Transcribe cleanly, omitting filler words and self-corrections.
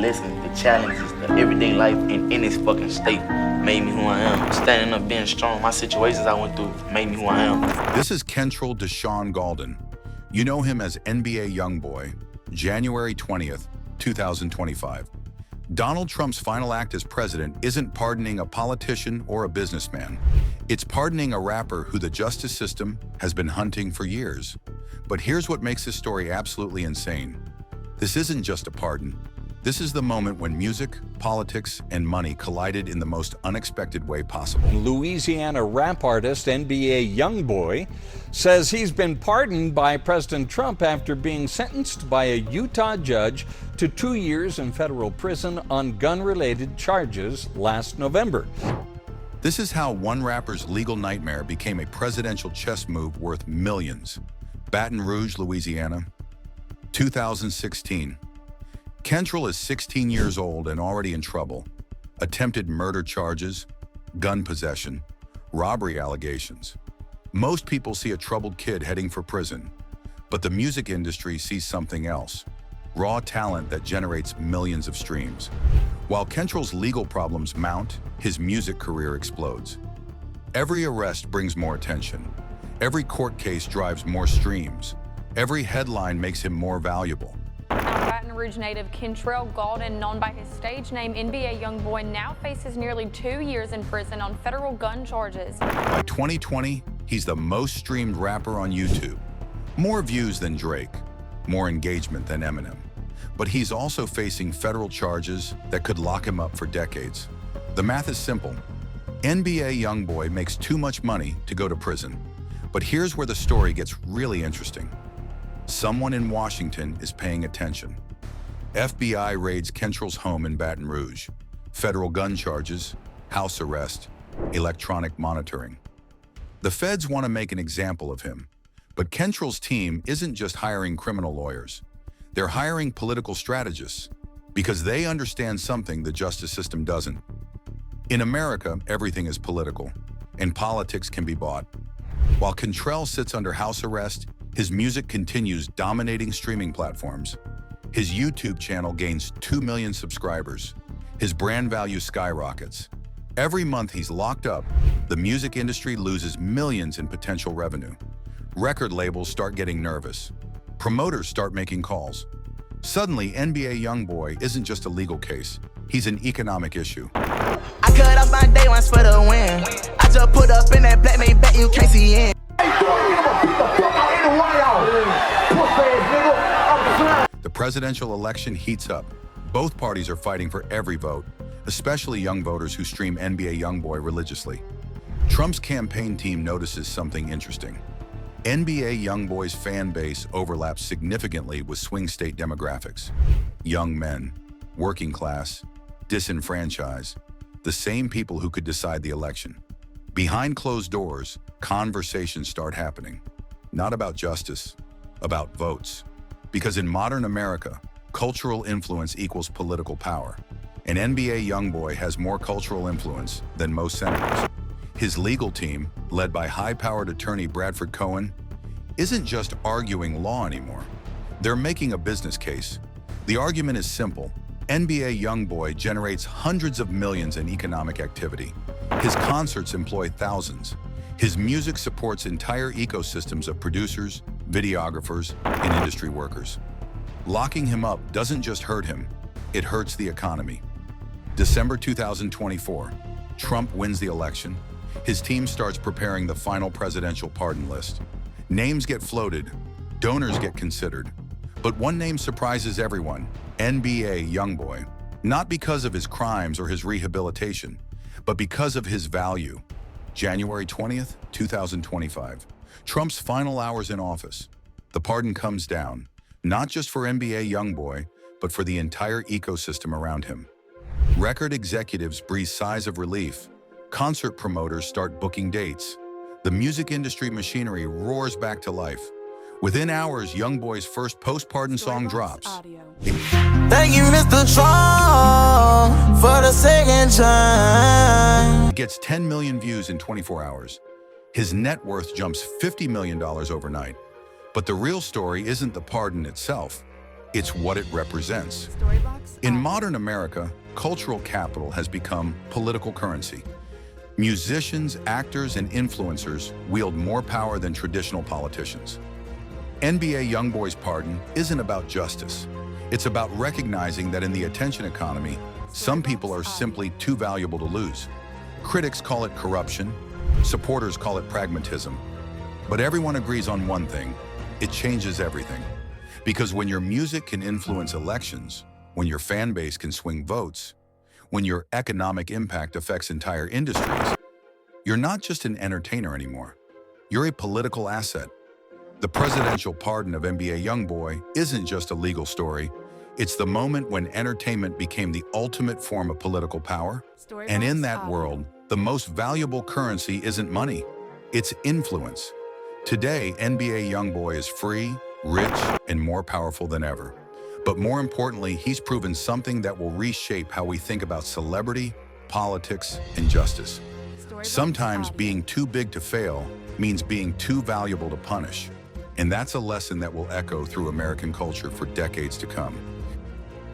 lessons, the challenges, the everyday life in this fucking state made me who I am. Standing up, being strong, my situations I went through made me who I am. This is Kentrell Deshaun Gaulden. You know him as NBA Youngboy, January 20th, 2025. Donald Trump's final act as president isn't pardoning a politician or a businessman. It's pardoning a rapper who the justice system has been hunting for years. But here's what makes this story absolutely insane. This isn't just a pardon. This is the moment when music, politics, and money collided in the most unexpected way possible. Louisiana rap artist NBA Youngboy says he's been pardoned by President Trump after being sentenced by a Utah judge to 2 years in federal prison on gun-related charges last November. This is how one rapper's legal nightmare became a presidential chess move worth millions. Baton Rouge, Louisiana, 2016. Kentrell is 16 years old and already in trouble. Attempted murder charges, gun possession, robbery allegations. Most people see a troubled kid heading for prison, but the music industry sees something else. Raw talent that generates millions of streams. While Kentrell's legal problems mount, his music career explodes. Every arrest brings more attention. Every court case drives more streams. Every headline makes him more valuable. Baton Rouge native Kentrell Gaulden, known by his stage name NBA Youngboy, now faces nearly 2 years in prison on federal gun charges. By 2020, he's the most streamed rapper on YouTube. More views than Drake, more engagement than Eminem. But he's also facing federal charges that could lock him up for decades. The math is simple. NBA Youngboy makes too much money to go to prison. But here's where the story gets really interesting. Someone in Washington is paying attention. FBI raids Kentrell's home in Baton Rouge. Federal gun charges, house arrest, electronic monitoring. The feds want to make an example of him. But Kentrell's team isn't just hiring criminal lawyers. They're hiring political strategists because they understand something the justice system doesn't. In America, everything is political, and politics can be bought. While Kentrell sits under house arrest, his music continues dominating streaming platforms. His YouTube channel gains 2 million subscribers. His brand value skyrockets. Every month he's locked up, the music industry loses millions in potential revenue. Record labels start getting nervous. Promoters start making calls. Suddenly, NBA Youngboy isn't just a legal case. He's an economic issue. I cut off my day ones for the win. I just put up in that black man bet you can't see in. The presidential election heats up. Both parties are fighting for every vote, especially young voters who stream NBA Youngboy religiously. Trump's campaign team notices something interesting. NBA Youngboy's fan base overlaps significantly with swing state demographics. Young men, working class, disenfranchised, the same people who could decide the election. Behind closed doors, conversations start happening. Not about justice, about votes. Because in modern America, cultural influence equals political power. And NBA Youngboy has more cultural influence than most senators. His legal team, led by high-powered attorney Bradford Cohen, isn't just arguing law anymore. They're making a business case. The argument is simple. NBA Youngboy generates hundreds of millions in economic activity. His concerts employ thousands. His music supports entire ecosystems of producers, videographers, and industry workers. Locking him up doesn't just hurt him, it hurts the economy. December 2024, Trump wins the election. His team starts preparing the final presidential pardon list. Names get floated, donors get considered. But one name surprises everyone, NBA Youngboy. Not because of his crimes or his rehabilitation, but because of his value. January 20th, 2025. Trump's final hours in office. The pardon comes down, not just for NBA Youngboy, but for the entire ecosystem around him. Record executives breathe sighs of relief. Concert promoters start booking dates. The music industry machinery roars back to life. Within hours, Youngboy's first post-pardon song drops. Thank you, Mr. Trump, for the second time. It gets 10 million views in 24 hours. His net worth jumps $50 million overnight. But the real story isn't the pardon itself. it's what it represents. In modern America, cultural capital has become political currency. Musicians, actors, and influencers wield more power than traditional politicians. NBA Youngboy's pardon isn't about justice. It's about recognizing that in the attention economy, some people are simply too valuable to lose. Critics call it corruption, supporters call it pragmatism. But everyone agrees on one thing: it changes everything. Because when your music can influence elections, when your fan base can swing votes, when your economic impact affects entire industries, you're not just an entertainer anymore. You're a political asset. The presidential pardon of NBA Youngboy isn't just a legal story. It's the moment when entertainment became the ultimate form of political power. And in that world, the most valuable currency isn't money, it's influence. Today, NBA Youngboy is free, rich, and more powerful than ever. But more importantly, he's proven something that will reshape how we think about celebrity, politics, and justice. Sometimes being too big to fail means being too valuable to punish. And that's a lesson that will echo through American culture for decades to come.